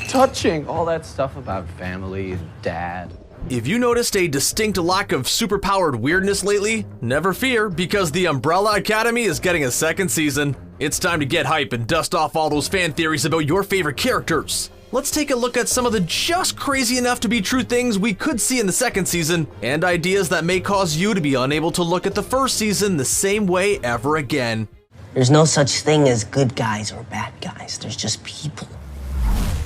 Touching all that stuff about family and dad. If you noticed a distinct lack of superpowered weirdness lately, never fear, because the Umbrella Academy is getting a second season. It's time to get hype and dust off all those fan theories about your favorite characters. Let's take a look at some of the just crazy enough to be true things we could see in the second season, and ideas that may cause you to be unable to look at the first season the same way ever again. There's no such thing as good guys or bad guys. There's just people.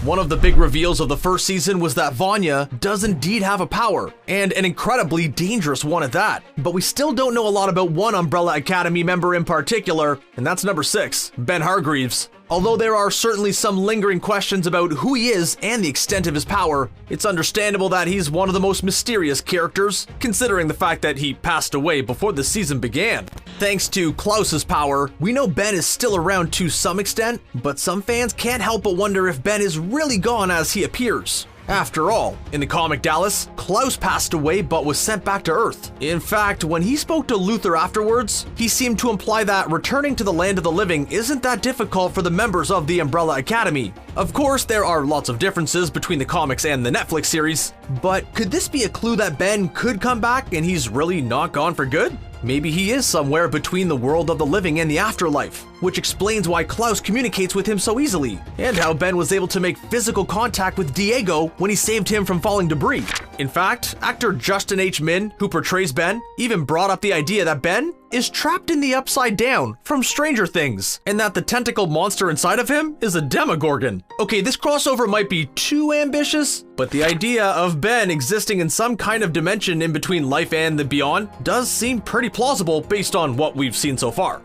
One of the big reveals of the first season was that Vanya does indeed have a power, and an incredibly dangerous one at that. But we still don't know a lot about one Umbrella Academy member in particular, and that's number 6, Ben Hargreaves. Although there are certainly some lingering questions about who he is and the extent of his power, it's understandable that he's one of the most mysterious characters, considering the fact that he passed away before the season began. Thanks to Klaus's power, we know Ben is still around to some extent, but some fans can't help but wonder if Ben is really gone as he appears. After all, in the comic Dallas, Klaus passed away but was sent back to Earth. In fact, when he spoke to Luthor afterwards, he seemed to imply that returning to the land of the living isn't that difficult for the members of the Umbrella Academy. Of course, there are lots of differences between the comics and the Netflix series, but could this be a clue that Ben could come back and he's really not gone for good? Maybe he is somewhere between the world of the living and the afterlife, which explains why Klaus communicates with him so easily, and how Ben was able to make physical contact with Diego when he saved him from falling debris. In fact, actor Justin H. Min, who portrays Ben, even brought up the idea that Ben is trapped in the Upside Down from Stranger Things, and that the tentacled monster inside of him is a Demogorgon. Okay, this crossover might be too ambitious, but the idea of Ben existing in some kind of dimension in between life and the beyond does seem pretty plausible based on what we've seen so far.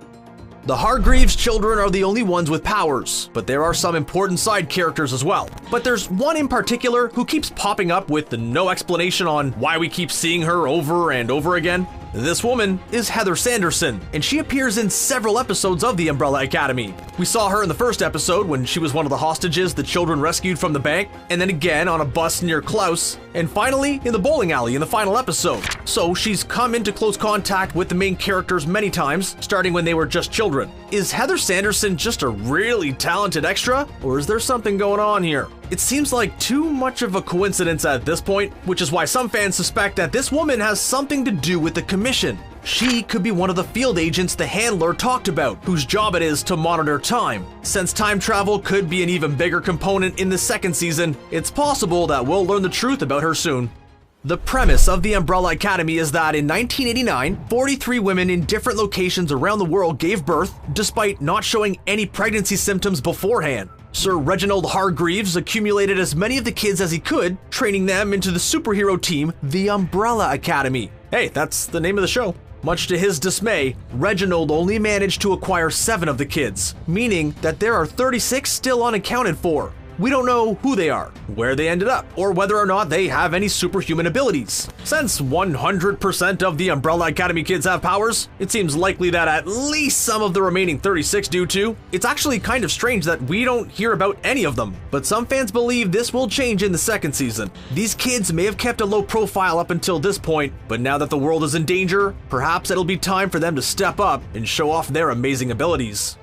The Hargreaves children are the only ones with powers, but there are some important side characters as well. But there's one in particular who keeps popping up with no explanation on why we keep seeing her over and over again. This woman is Heather Sanderson, and she appears in several episodes of the Umbrella Academy. We saw her in the first episode when she was one of the hostages the children rescued from the bank, and then again on a bus near Klaus, and finally in the bowling alley in the final episode. So she's come into close contact with the main characters many times, starting when they were just children. Is Heather Sanderson just a really talented extra, or is there something going on here? It seems like too much of a coincidence at this point, which is why some fans suspect that this woman has something to do with the commission. She could be one of the field agents the handler talked about, whose job it is to monitor time. Since time travel could be an even bigger component in the second season, it's possible that we'll learn the truth about her soon. The premise of the Umbrella Academy is that in 1989, 43 women in different locations around the world gave birth, despite not showing any pregnancy symptoms beforehand. Sir Reginald Hargreaves accumulated as many of the kids as he could, training them into the superhero team, the Umbrella Academy. Hey, that's the name of the show. Much to his dismay, Reginald only managed to acquire 7 of the kids, meaning that there are 36 still unaccounted for. We don't know who they are, where they ended up, or whether or not they have any superhuman abilities. Since 100% of the Umbrella Academy kids have powers, it seems likely that at least some of the remaining 36 do too. It's actually kind of strange that we don't hear about any of them, but some fans believe this will change in the second season. These kids may have kept a low profile up until this point, but now that the world is in danger, perhaps it'll be time for them to step up and show off their amazing abilities.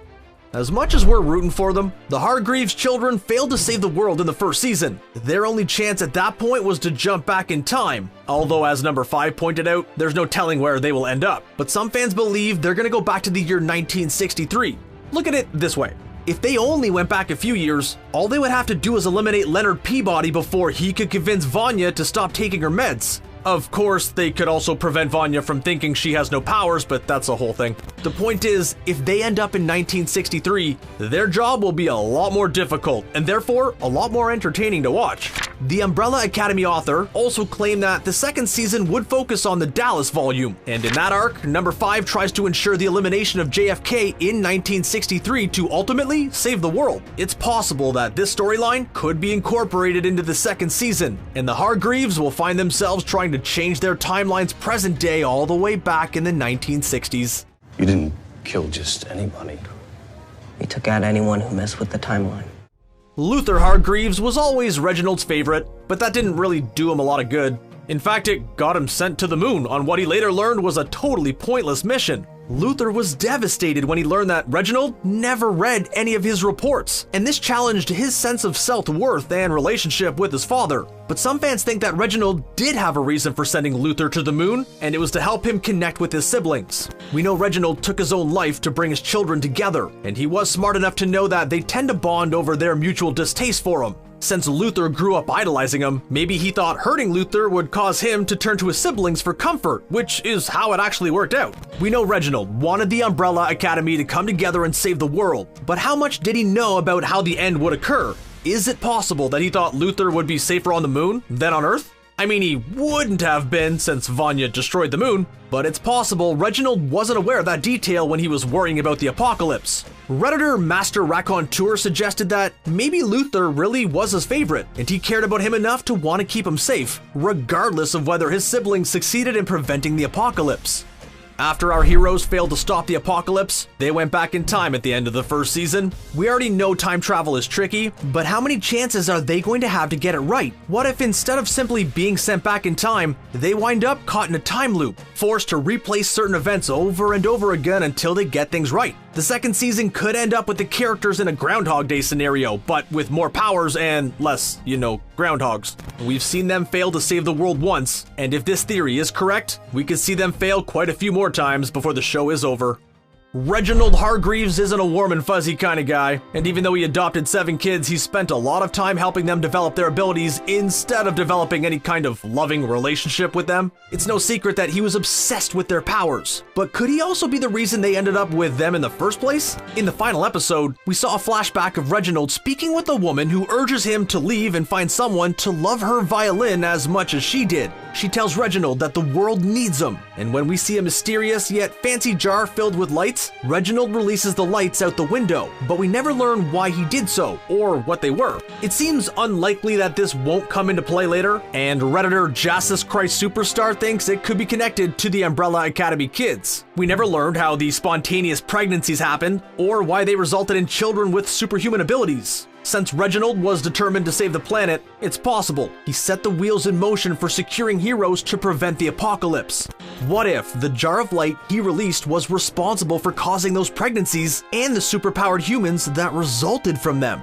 As much as we're rooting for them, the Hargreaves children failed to save the world in the first season. Their only chance at that point was to jump back in time, although as number 5 pointed out, there's no telling where they will end up. But some fans believe they're gonna go back to the year 1963. Look at it this way. If they only went back a few years, all they would have to do is eliminate Leonard Peabody before he could convince Vanya to stop taking her meds. Of course, they could also prevent Vanya from thinking she has no powers, but that's a whole thing. The point is, if they end up in 1963, their job will be a lot more difficult, and therefore a lot more entertaining to watch. The Umbrella Academy author also claimed that the second season would focus on the Dallas volume, and in that arc, number 5 tries to ensure the elimination of JFK in 1963 to ultimately save the world. It's possible that this storyline could be incorporated into the second season, and the Hargreaves will find themselves trying to change their timeline's present day all the way back in the 1960s. You didn't kill just anybody. We took out anyone who messed with the timeline. Luthor Hargreaves was always Reginald's favorite, but that didn't really do him a lot of good. In fact, it got him sent to the moon on what he later learned was a totally pointless mission. Luther was devastated when he learned that Reginald never read any of his reports, and this challenged his sense of self-worth and relationship with his father. But some fans think that Reginald did have a reason for sending Luther to the moon, and it was to help him connect with his siblings. We know Reginald took his own life to bring his children together, and he was smart enough to know that they tend to bond over their mutual distaste for him. Since Luther grew up idolizing him, maybe he thought hurting Luther would cause him to turn to his siblings for comfort, which is how it actually worked out. We know Reginald wanted the Umbrella Academy to come together and save the world, but how much did he know about how the end would occur? Is it possible that he thought Luther would be safer on the moon than on Earth? I mean, he wouldn't have been since Vanya destroyed the moon, but it's possible Reginald wasn't aware of that detail when he was worrying about the apocalypse. Redditor Master Raconteur suggested that maybe Luther really was his favorite, and he cared about him enough to want to keep him safe, regardless of whether his siblings succeeded in preventing the apocalypse. After our heroes failed to stop the apocalypse, they went back in time at the end of the first season. We already know time travel is tricky, but how many chances are they going to have to get it right? What if instead of simply being sent back in time, they wind up caught in a time loop, forced to replay certain events over and over again until they get things right? The second season could end up with the characters in a Groundhog Day scenario, but with more powers and less, groundhogs. We've seen them fail to save the world once, and if this theory is correct, we could see them fail quite a few more times before the show is over. Reginald Hargreaves isn't a warm and fuzzy kind of guy, and even though he adopted 7 kids, he spent a lot of time helping them develop their abilities instead of developing any kind of loving relationship with them. It's no secret that he was obsessed with their powers, but could he also be the reason they ended up with them in the first place? In the final episode, we saw a flashback of Reginald speaking with a woman who urges him to leave and find someone to love her violin as much as she did. She tells Reginald that the world needs him, and when we see a mysterious yet fancy jar filled with lights, Reginald releases the lights out the window, but we never learn why he did so, or what they were. It seems unlikely that this won't come into play later, and Redditor Jesus Christ Superstar thinks it could be connected to the Umbrella Academy kids. We never learned how the spontaneous pregnancies happened, or why they resulted in children with superhuman abilities. Since Reginald was determined to save the planet, it's possible he set the wheels in motion for securing heroes to prevent the apocalypse. What if the jar of light he released was responsible for causing those pregnancies and the superpowered humans that resulted from them?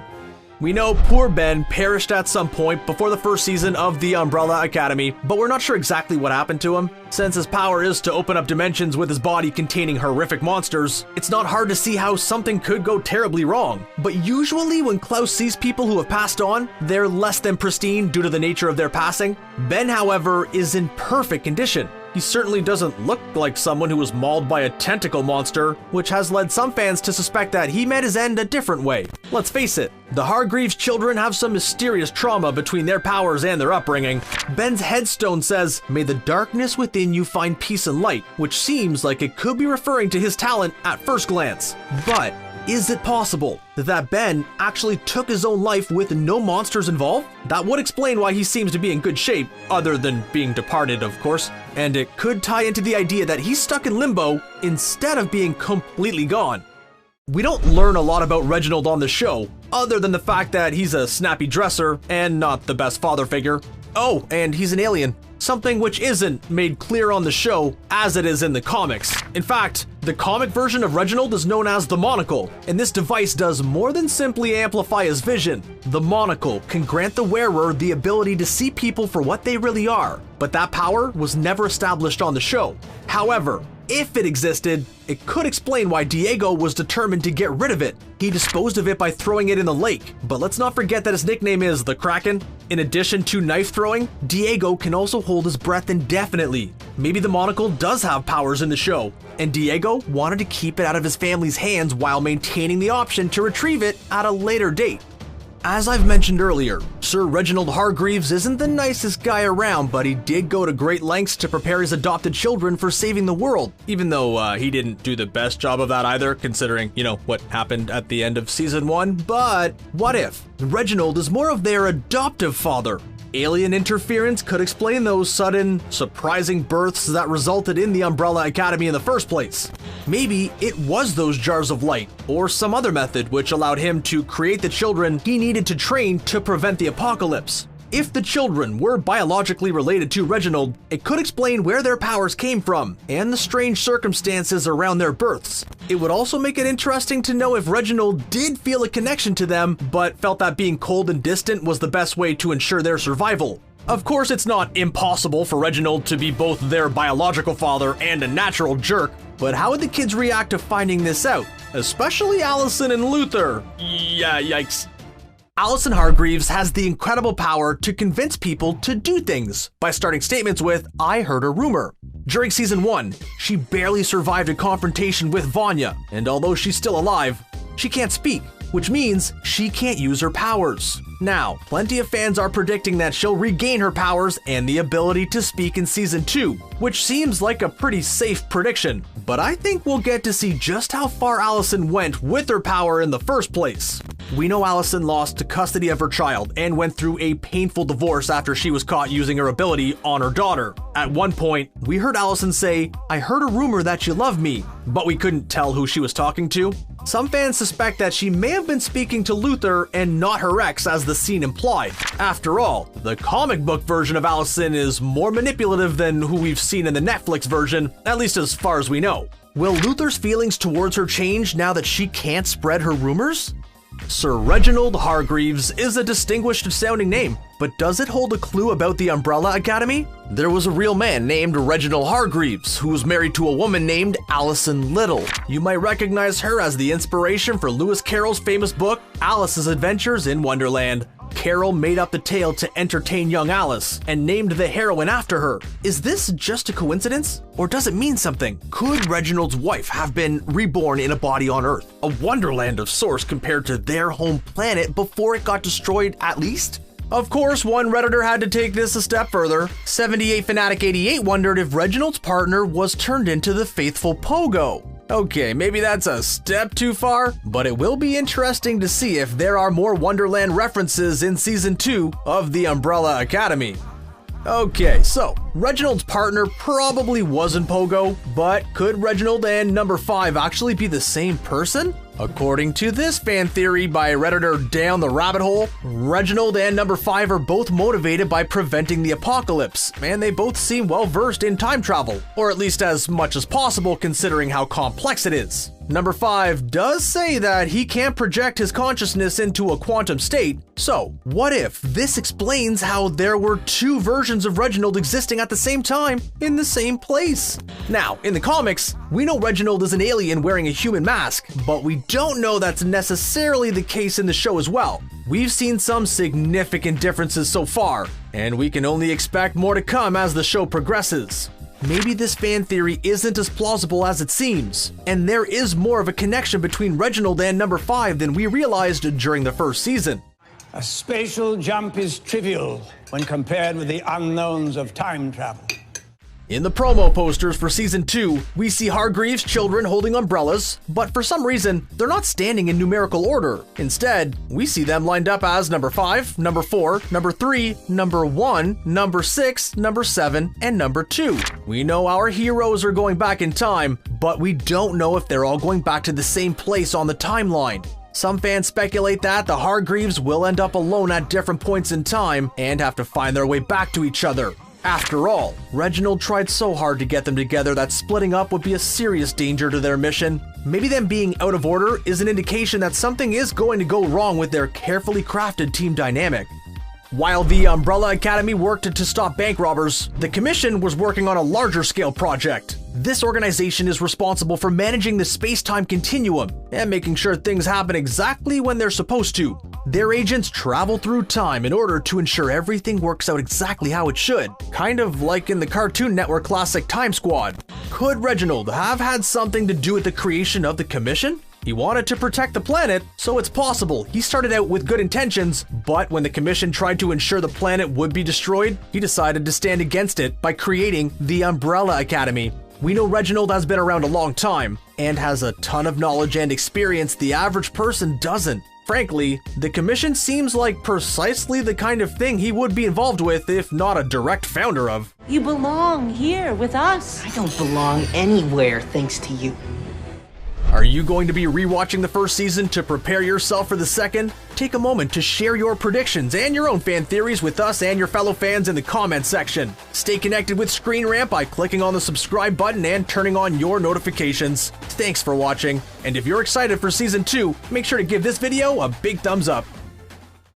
We know poor Ben perished at some point before the first season of the Umbrella Academy, but we're not sure exactly what happened to him. Since his power is to open up dimensions with his body containing horrific monsters, it's not hard to see how something could go terribly wrong. But usually when Klaus sees people who have passed on, they're less than pristine due to the nature of their passing. Ben, however, is in perfect condition. He certainly doesn't look like someone who was mauled by a tentacle monster, which has led some fans to suspect that he met his end a different way. Let's face it, the Hargreaves children have some mysterious trauma between their powers and their upbringing. Ben's headstone says, "May the darkness within you find peace and light," which seems like it could be referring to his talent at first glance. But is it possible that Ben actually took his own life with no monsters involved? That would explain why he seems to be in good shape, other than being departed, of course, and it could tie into the idea that he's stuck in limbo instead of being completely gone. We don't learn a lot about Reginald on the show, other than the fact that he's a snappy dresser and not the best father figure. Oh, and he's an alien, something which isn't made clear on the show as it is in the comics. In fact, the comic version of Reginald is known as the Monocle, and this device does more than simply amplify his vision. The Monocle can grant the wearer the ability to see people for what they really are, but that power was never established on the show. However, if it existed, it could explain why Diego was determined to get rid of it. He disposed of it by throwing it in the lake, but let's not forget that his nickname is the Kraken. In addition to knife throwing, Diego can also hold his breath indefinitely. Maybe the Monocle does have powers in the show, and Diego wanted to keep it out of his family's hands while maintaining the option to retrieve it at a later date. As I've mentioned earlier, Sir Reginald Hargreaves isn't the nicest guy around, but he did go to great lengths to prepare his adopted children for saving the world, even though he didn't do the best job of that either, considering, what happened at the end of season 1. But what if Reginald is more of their adoptive father? Alien interference could explain those sudden, surprising births that resulted in the Umbrella Academy in the first place. Maybe it was those jars of light, or some other method which allowed him to create the children he needed to train to prevent the apocalypse. If the children were biologically related to Reginald, it could explain where their powers came from and the strange circumstances around their births. It would also make it interesting to know if Reginald did feel a connection to them, but felt that being cold and distant was the best way to ensure their survival. Of course, it's not impossible for Reginald to be both their biological father and a natural jerk, but how would the kids react to finding this out? Especially Allison and Luther. Yeah, yikes. Allison Hargreaves has the incredible power to convince people to do things by starting statements with, "I heard a rumor." During season 1, she barely survived a confrontation with Vanya, and although she's still alive, she can't speak, which means she can't use her powers. Now, plenty of fans are predicting that she'll regain her powers and the ability to speak in season 2, which seems like a pretty safe prediction, but I think we'll get to see just how far Allison went with her power in the first place. We know Allison lost custody of her child and went through a painful divorce after she was caught using her ability on her daughter. At one point, we heard Allison say, "I heard a rumor that you love me," but we couldn't tell who she was talking to. Some fans suspect that she may have been speaking to Luther and not her ex, as the scene implied. After all, the comic book version of Allison is more manipulative than who we've seen in the Netflix version, at least as far as we know. Will Luther's feelings towards her change now that she can't spread her rumors? Sir Reginald Hargreaves is a distinguished sounding name, but does it hold a clue about the Umbrella Academy? There was a real man named Reginald Hargreaves who was married to a woman named Allison Little. You might recognize her as the inspiration for Lewis Carroll's famous book, Alice's Adventures in Wonderland. Carroll made up the tale to entertain young Alice and named the heroine after her. Is this just a coincidence? Or does it mean something? Could Reginald's wife have been reborn in a body on Earth? A wonderland of sorts compared to their home planet before it got destroyed, at least? Of course, one Redditor had to take this a step further. 78Fanatic88 wondered if Reginald's partner was turned into the faithful Pogo. Okay, maybe that's a step too far, but it will be interesting to see if there are more Wonderland references in season 2 of the Umbrella Academy. Okay, so Reginald's partner probably wasn't Pogo, but could Reginald and number 5 actually be the same person? According to this fan theory by Redditor Down the Rabbit Hole, Reginald and number 5 are both motivated by preventing the apocalypse, and they both seem well versed in time travel, or at least as much as possible considering how complex it is. Number 5 does say that he can't project his consciousness into a quantum state, so what if this explains how there were 2 versions of Reginald existing at the same time in the same place? Now, in the comics, we know Reginald is an alien wearing a human mask, but we don't know that's necessarily the case in the show as well. We've seen some significant differences so far, and we can only expect more to come as the show progresses. Maybe this fan theory isn't as plausible as it seems, and there is more of a connection between Reginald and number 5 than we realized during the first season. A spatial jump is trivial when compared with the unknowns of time travel. In the promo posters for season 2, we see Hargreaves' children holding umbrellas, but for some reason, they're not standing in numerical order. Instead, we see them lined up as number 5, number 4, number 3, number 1, number 6, number 7, and number 2. We know our heroes are going back in time, but we don't know if they're all going back to the same place on the timeline. Some fans speculate that the Hargreaves will end up alone at different points in time and have to find their way back to each other. After all, Reginald tried so hard to get them together that splitting up would be a serious danger to their mission. Maybe them being out of order is an indication that something is going to go wrong with their carefully crafted team dynamic. While the Umbrella Academy worked to stop bank robbers, the Commission was working on a larger scale project. This organization is responsible for managing the space-time continuum and making sure things happen exactly when they're supposed to. Their agents travel through time in order to ensure everything works out exactly how it should, kind of like in the Cartoon Network classic Time Squad. Could Reginald have had something to do with the creation of the Commission? He wanted to protect the planet, so it's possible he started out with good intentions, but when the Commission tried to ensure the planet would be destroyed, he decided to stand against it by creating the Umbrella Academy. We know Reginald has been around a long time and has a ton of knowledge and experience the average person doesn't. Frankly, the Commission seems like precisely the kind of thing he would be involved with if not a direct founder of. You belong here with us. I don't belong anywhere thanks to you. Are you going to be rewatching the first season to prepare yourself for the second? Take a moment to share your predictions and your own fan theories with us and your fellow fans in the comments section. Stay connected with Screen Rant by clicking on the subscribe button and turning on your notifications. Thanks for watching, and if you're excited for Season 2, make sure to give this video a big thumbs up.